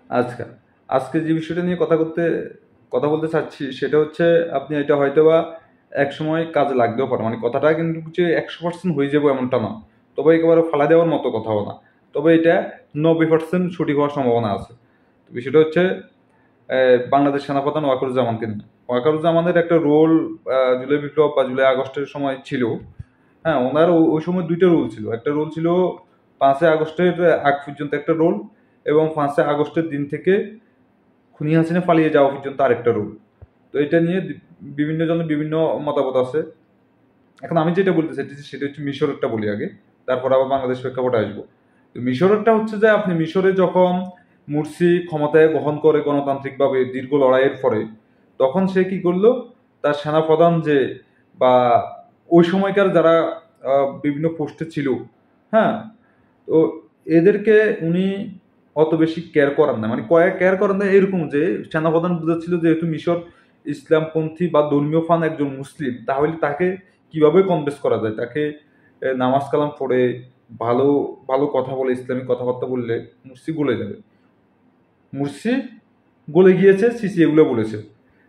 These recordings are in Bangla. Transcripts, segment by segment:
আচ্ছা, আজকে যে বিষয়টা নিয়ে কথা বলতে চাচ্ছি সেটা হচ্ছে আপনি এটা হয়তোবা একসময় কাজে লাগতেও পারে। মানে কথাটা কিন্তু যে 100% হয়ে যাবে এমনটা না। তবে একেবারে ফালা দেওয়ার মতো কথাও না। তবে এটা 90% সঠিক হওয়ার সম্ভাবনা আছে। তো বিষয়টা হচ্ছে বাংলাদেশ সেনাপ্রধান ওয়াকারুজ্জামানকে নিয়ে। ওয়াকারুজ্জামানের একটা রোল জুলাই বিপ্লব বা জুলাই আগস্টের সময় ছিল। হ্যাঁ, ওনার ওই সময় ২ টা রোল ছিল। একটা রোল ছিল ৫ই আগস্টের আগ পর্যন্ত একটা রোল এবং ৫ই আগস্টের দিন থেকে খুনি হাসিনা পালিয়ে যাওয়া পর্যন্ত আরেকটা রোল। তো এটা নিয়ে বিভিন্ন জনের বিভিন্ন মতামত আছে। এখন আমি যেটা বলতে চাইতেছি সেটা হচ্ছে মিশরেরটা বলি আগে, তারপর আবার বাংলাদেশ প্রেক্ষাপটে আসবো। তো মিশরেরটা হচ্ছে যে আপনি মিশরে যখন মুরসি ক্ষমতায় গ্রহণ করে গণতান্ত্রিকভাবে দীর্ঘ লড়াইয়ের পরে, তখন সে কি করলো, তার সেনাপ্রধান যে বা ওই সময়কার যারা বিভিন্ন পোস্টে ছিল, হ্যাঁ, তো এদেরকে উনি অত বেশি কেয়ার করেন না। মানে কেয়ার করেন না এরকম যে সেনাপ্রধান বুঝাচ্ছিল যেহেতু মিশর ইসলামপন্থী বা ধর্মীয় ফান একজন মুসলিম, তাহলে তাকে কিভাবে কনভিন্স করা যায়, তাকে নামাজ কালাম পড়ে ভালো ভালো কথা বলে ইসলামিক কথাবার্তা বললে মুর্শি গলে যাবে। মুর্শি গলে গিয়েছে, সিসি এগুলো বলেছে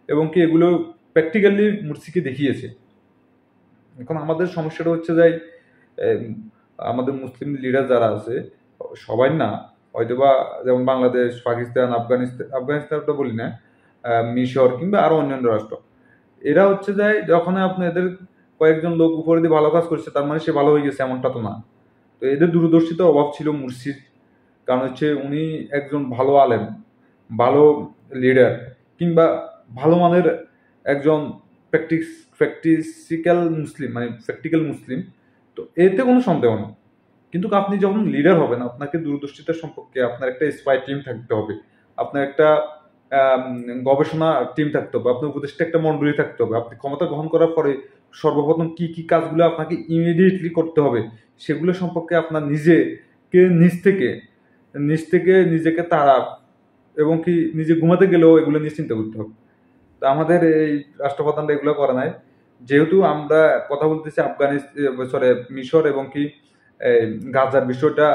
এবং কি এগুলো প্র্যাকটিক্যালি মুর্শিকে দেখিয়েছে। এখন আমাদের সমস্যাটা হচ্ছে যে এম, আমাদের মুসলিম লিডার যারা আছে সবাই না, হয়তোবা যেমন বাংলাদেশ, পাকিস্তান, আফগানিস্তান তো বলি না, মিশর কিংবা আরো অন্যান্য রাষ্ট্র, এরা হচ্ছে যে যখন আপনি এদের কয়েকজন লোক উপরে দিয়ে ভালো কাজ করছে তার মানে সে ভালো হয়ে গেছে এমনটা তো না। তো এদের দূরদর্শিতার অভাব ছিল মুর্শিদ। কারণ হচ্ছে উনি একজন ভালো আলেম, ভালো লিডার কিংবা ভালো মানের একজন প্র্যাকটিস প্র্যাকটিসিক্যাল মুসলিম, মানে প্র্যাকটিক্যাল মুসলিম। তো এতে কোনো সন্দেহ নেই। কিন্তু আপনি যখন লিডার হবেন আপনাকে দূরদর্শিতা সম্পর্কে আপনার একটা স্পাই টিম থাকতে হবে, আপনার একটা আম, গবেষণা টিম থাকতে হবে, আপনার উপদেষ্টা একটা মন্ডলী থাকতে হবে। আপনি ক্ষমতা গ্রহণ করার পরে সর্বপ্রথম কি কি কাজগুলো আপনাকে ইমিডিয়েটলি করতে হবে সেগুলো সম্পর্কে আপনার নিজেকে নিজ থেকে নিজেকে তাড়া এবং কি নিজে ঘুমাতে গেলেও এগুলো নিয়ে চিন্তা করতে হবে। তো আমাদের এই রাষ্ট্রপ্রধানরা এগুলো করে নাই। যেহেতু আমরা কথা বলতেছি সরি মিশর এবং কি এই গাজার বিষয়টা,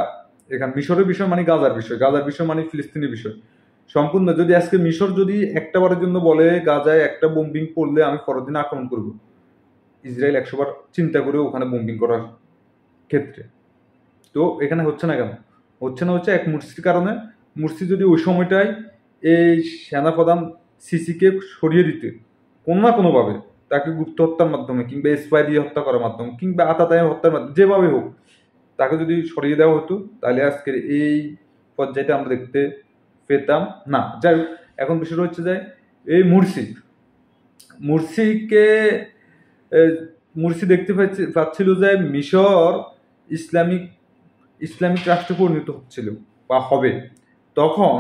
এখানে মিশরের বিষয় মানে গাজার বিষয় মানে ফিলিস্তিনি বিষয় সম্পূর্ণ। যদি আজকে মিশর যদি একটা বারের জন্য বলে গাজায় একটা বোম্বিং পড়লে আমি পরের দিন আক্রমণ করব, ইসরায়েল ১০০ বার চিন্তা করে ওখানে বোম্বিং করার ক্ষেত্রে। তো এখানে হচ্ছে না কেন? হচ্ছে না হচ্ছে এক মুরসির কারণে। মুরসি যদি ওই সময়টায় এই সেনাপ্রধান সিসিকে সরিয়ে দিতে কোনো না কোনোভাবে, তাকে গুপ্ত হত্যার মাধ্যমে কিংবা স্পাই দিয়ে হত্যা করার মাধ্যমে কিংবা আতাতায় হত্যার মাধ্যমে যেভাবে হোক তাকে যদি সরিয়ে দেওয়া হতো তাহলে আজকের এই পর্যায়টা আমরা দেখতে পেতাম না। যাই হোক, এখন বিষয়টা হচ্ছে যে এই মুরসিকে এ, মুরসি দেখতে পাচ্ছিল যে মিশর ইসলামিক ইসলামিক রাষ্ট্রে পরিণত হচ্ছিল বা হবে। তখন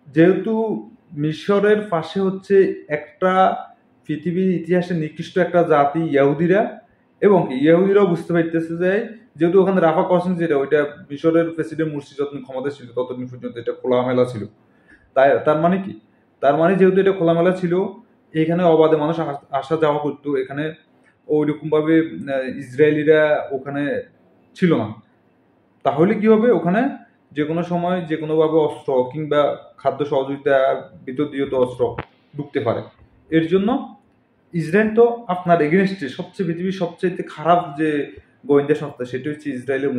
যেহেতু মিশরের পাশে হচ্ছে একটা পৃথিবীর ইতিহাসে নিকৃষ্ট একটা জাতি ইহুদিরা, এবং কি ইহুদিরাও বুঝতে পারতেছে যে যেহেতু ওখানে রাফা ক্রসিং যেটা ওইটা মিশরের প্রেসিডেন্ট মুরসি যতদিন ক্ষমতা ছিল ততদিন পর্যন্ত এটা খোলামেলা ছিল। তাই তার মানে কি, তার মানে যেহেতু এটা খোলামেলা ছিল এখানে অবাধে মানুষ আসা যাওয়া করতো, এখানে ওইরকম ভাবে ইসরায়েলিরা ওখানে ছিল না। তাহলে কি হবে, ওখানে যে কোনো সময় যে কোনোভাবে অস্ত্র কিংবা খাদ্য সহযোগিতা বিতর্কিত অস্ত্র ঢুকতে পারে। এর জন্য ইসরায়েল তো আপনার এগেনস্টে সবচেয়ে পৃথিবীর সবচেয়ে খারাপ যে গোয়েন্দা সংস্থা সেটা হচ্ছে ইসরায়েলের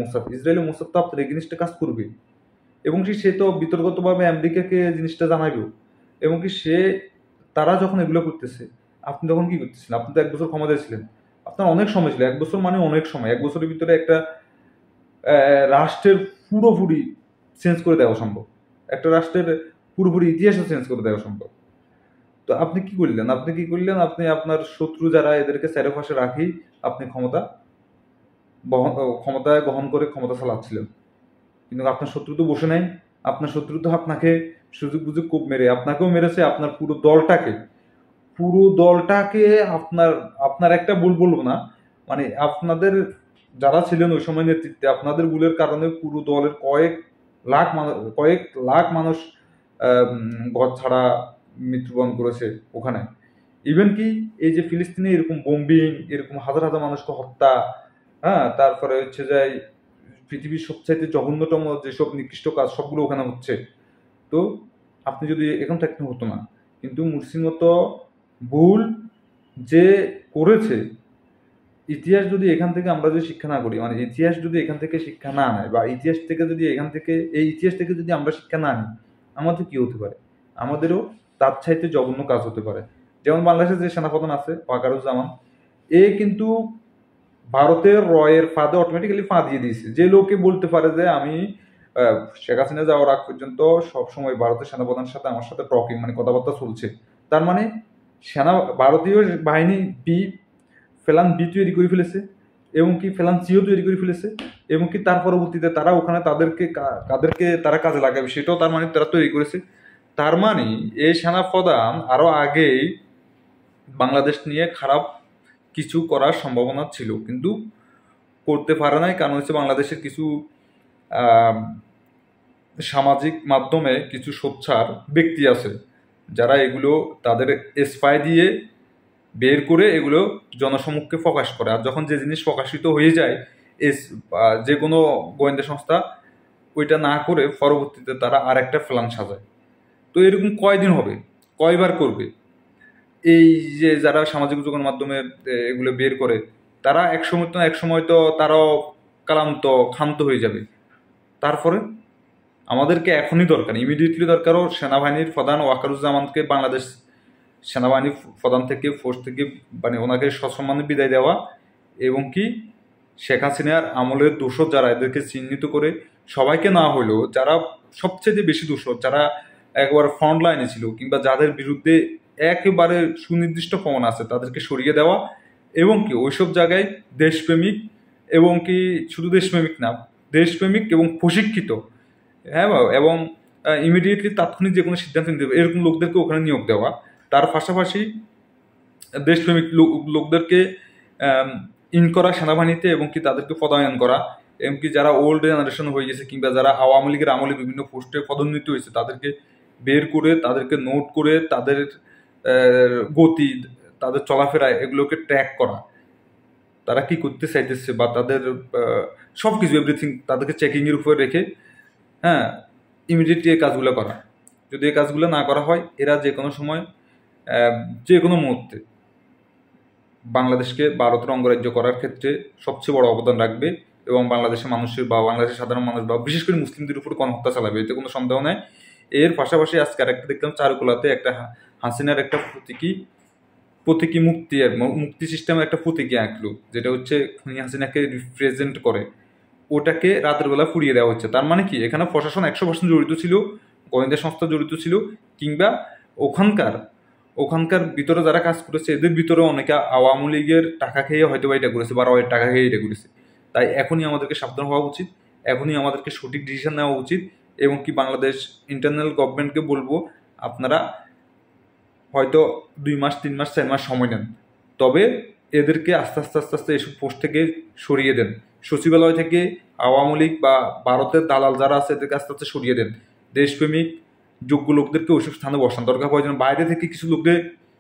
মোসাদ তো আপনার এগেনস্টে কাজ করবে এবং কি সে তো বিতর্কতভাবে আমেরিকাকে জিনিসটা জানাইবেও। এবং কি তারা যখন এগুলো করতেছে আপনি তখন কি করতেছিলেন? আপনি তো ১ বছর ক্ষমতায় ছিলেন, আপনার অনেক সময় ছিল। ১ বছর মানে অনেক সময়। ১ বছরের ভিতরে একটা রাষ্ট্রের পুরোপুরি চেঞ্জ করে দেওয়া সম্ভব, একটা রাষ্ট্রের পুরোপুরি ইতিহাসও চেঞ্জ করে দেওয়া সম্ভব। তো আপনি কি করলেন, আপনি আপনার শত্রু যারা এদেরকে চারপাশে রাখি আপনি ক্ষমতায় গ্রহণ করে ক্ষমতা চালাচ্ছিলেন। কিন্তু আপনার শত্রু তো বসে নাই, আপনার শত্রু তো আপনাকে সুযোগ বুঝে কূপ মেরে আপনাকেও মেরেছে, আপনার পুরো দলটাকে আপনার আপনার একটা ভুল বলবো না, মানে আপনাদের যারা ছিলেন ওই সময় নেতৃত্বে আপনাদের ভুলের কারণে পুরো দলের কয়েক লাখ মানুষ ঘর ছাড়া মৃত্যুবরণ করেছে ওখানে। ইভেন কি এই যে ফিলিস্তিনে এরকম বোম্বিং, এরকম হাজার হাজার মানুষকে হত্যা, হ্যাঁ, তারপরে হচ্ছে যে পৃথিবীর সবচাইতে জঘন্যতম যেসব নিকৃষ্ট কাজ সবগুলো ওখানে হচ্ছে। তো তো আপনি যদি এখন থাকতে হতো না। কিন্তু মুরসির মতো ভুল যে করেছে, ইতিহাস যদি এখান থেকে আমরা যদি শিক্ষা না করি, মানে ইতিহাস যদি এখান থেকে শিক্ষা না নেয়, বা ইতিহাস থেকে যদি এখান থেকে এই ইতিহাস থেকে যদি আমরা শিক্ষা না নিই, আমাদের কি হতে পারে? আমাদেরও তার চাইতে জঘন্য কাজ হতে পারে। যেমন বাংলাদেশের যে সেনাপ্রধান আছে ওয়াকারুজ্জামান, এ কিন্তু ভারতের রয়ের ফাঁদে অটোমেটিক্যালি ফা দিয়ে দিয়েছে। যে লোকে বলতে পারে যে আমি শেখ হাসিনা যাওয়ার আগ পর্যন্ত সবসময় ভারতের সেনাপ্রধানের সাথে আমার সাথে টকিং মানে কথাবার্তা চলছে, তার মানে ভারতীয় বাহিনী ফেলান বি তৈরি করে ফেলেছে, এবং কি ফেলান সিও তৈরি করে ফেলেছে, এবং কি তার পরবর্তীতে তারা ওখানে কাদেরকে তারা কাজে লাগাবে সেটাও তার মানে তারা তৈরি করেছে। তার মানে এই সেনাপ্রধান আরো আগেই বাংলাদেশ নিয়ে খারাপ কিছু করার সম্ভাবনা ছিল, কিন্তু করতে পারে নাই। কারণ হচ্ছে বাংলাদেশের কিছু সামাজিক মাধ্যমে কিছু সোচ্চার ব্যক্তি আছে যারা এগুলো তাদের স্পাই দিয়ে বের করে এগুলো জনসমক্ষে প্রকাশ করে। আর যখন যে জিনিস প্রকাশিত হয়ে যায়, যে কোনো গোয়েন্দা সংস্থা ওইটা না করে পরবর্তীতে তারা আর একটা প্ল্যান সাজায়। তো এরকম কয়দিন হবে, কয়বার করবে? এই যে যারা সামাজিক যোগাযোগ মাধ্যমে এগুলো বের করে, তারা এক সময় তো তারাও ক্ষান্ত হয়ে যাবে। তারপরে আমাদেরকে এখনই দরকার, ইমিডিয়েটলি দরকারও সেনাবাহিনীর প্রধান ওয়াকারুজ্জামানকে বাংলাদেশ সেনাবাহিনীর প্রধান থেকে ফোর্স থেকে মানে ওনাকে সসম্মানে বিদায় দেওয়া, এবং কি শেখ হাসিনার আমলের দোষর যারা এদেরকে চিহ্নিত করে সবাইকে না হলেও যারা সবচেয়ে বেশি দোষর, যারা একবার ফ্রন্ট লাইনে ছিল কিংবা যাদের বিরুদ্ধে একেবারে সুনির্দিষ্ট প্রমাণ আছে, তাদেরকে সরিয়ে দেওয়া, এবং কি ওইসব জায়গায় দেশপ্রেমিক, এবং কি শুধু দেশপ্রেমিক না, দেশপ্রেমিক এবং প্রশিক্ষিত, হ্যাঁ, এবং ইমিডিয়েটলি তাৎক্ষণিক যে কোনো সিদ্ধান্ত নিতে হবে এরকম লোকদেরকে ওখানে নিয়োগ দেওয়া। তার পাশাপাশি দেশপ্রেমিক লোকদেরকে ইন করা সেনাবাহিনীতে, এবং কি তাদেরকে পদায়ন করা, এবং কি যারা ওল্ড জেনারেশন হয়ে গেছে কিংবা যারা আওয়ামী লীগের আমলে বিভিন্ন পোস্টে পদোন্নতি হয়েছে তাদেরকে বের করে, তাদেরকে নোট করে, তাদের গতি, তাদের চলাফেরা এগুলোকে ট্র্যাক করা, তারা কি করতে চাইতেছে বা তাদের সব কিছু এভরিথিং তাদেরকে চেকিংয়ের উপরে রেখে, হ্যাঁ, ইমিডিয়েটলি এই কাজগুলো করা। যদি এই কাজগুলো না করা হয়, এরা যে কোনো সময় যে কোনো মুহূর্তে বাংলাদেশকে ভারতের অঙ্গরাজ্য করার ক্ষেত্রে সবচেয়ে বড় অবদান রাখবে, এবং বাংলাদেশের মানুষের বা বাংলাদেশের সাধারণ মানুষ বা বিশেষ করে মুসলিমদের উপর গণহত্যা চালাবে, এতে কোনো সন্দেহ নেই। এর পাশাপাশি আজকে আরেকটা দেখলাম চারুকলাতে একটা হাসিনার একটা প্রতীকী মুক্তি সিস্টেমের একটা প্রতীকী আঁকলো, যেটা হচ্ছে খুনি হাসিনাকে রিপ্রেজেন্ট করে, ওটাকে রাতের বেলা ফুরিয়ে দেওয়া হচ্ছে। তার মানে কি এখানে প্রশাসন 100% জড়িত ছিল, গোয়েন্দা সংস্থা জড়িত ছিল, কিংবা ওখানকার ভিতরে যারা কাজ করেছে এদের ভিতরে অনেকে আওয়ামী লীগের টাকা খেয়ে হয়তো এটা করেছে বা রয়ের টাকা খেয়ে এটা করেছে। তাই এখনই আমাদেরকে সাবধান হওয়া উচিত, এখনই আমাদেরকে সঠিক ডিসিশন নেওয়া উচিত, এবং কি বাংলাদেশ ইন্টারনাল গভর্নমেন্টকে বলবো আপনারা হয়তো 2 মাস 3 মাস 4 মাস সময় নেন, তবে এদেরকে আস্তে আস্তে আস্তে আস্তে এসব পোস্ট থেকে সরিয়ে দেন। সচিবালয় থেকে আওয়ামী লীগ বা ভারতের দালাল যারা আছে এদেরকে আস্তে আস্তে সরিয়ে দেন। দেশপ্রেমিক যোগ্য লোকদেরকে ওইসব স্থানে বসান, দরকার প্রয়োজন বাইরে থেকে কিছু লোকদের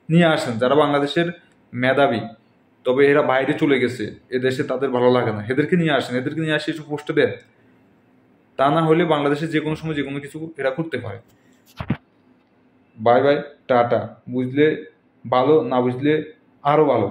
নিয়ে আসেন যারা বাংলাদেশের মেধাবী, তবে এরা বাইরে চলে গেছে, এদেশে তাদের ভালো লাগে না, এদেরকে নিয়ে আসেন, এদেরকে নিয়ে আসে এসব পোস্টে দেন। তা না হলে বাংলাদেশে যে কোনো সময় যে কোনো কিছু এরা করতে পারে। Bye bye, tata. বুঝলে ভালো, না বুঝলে আরও ভালো।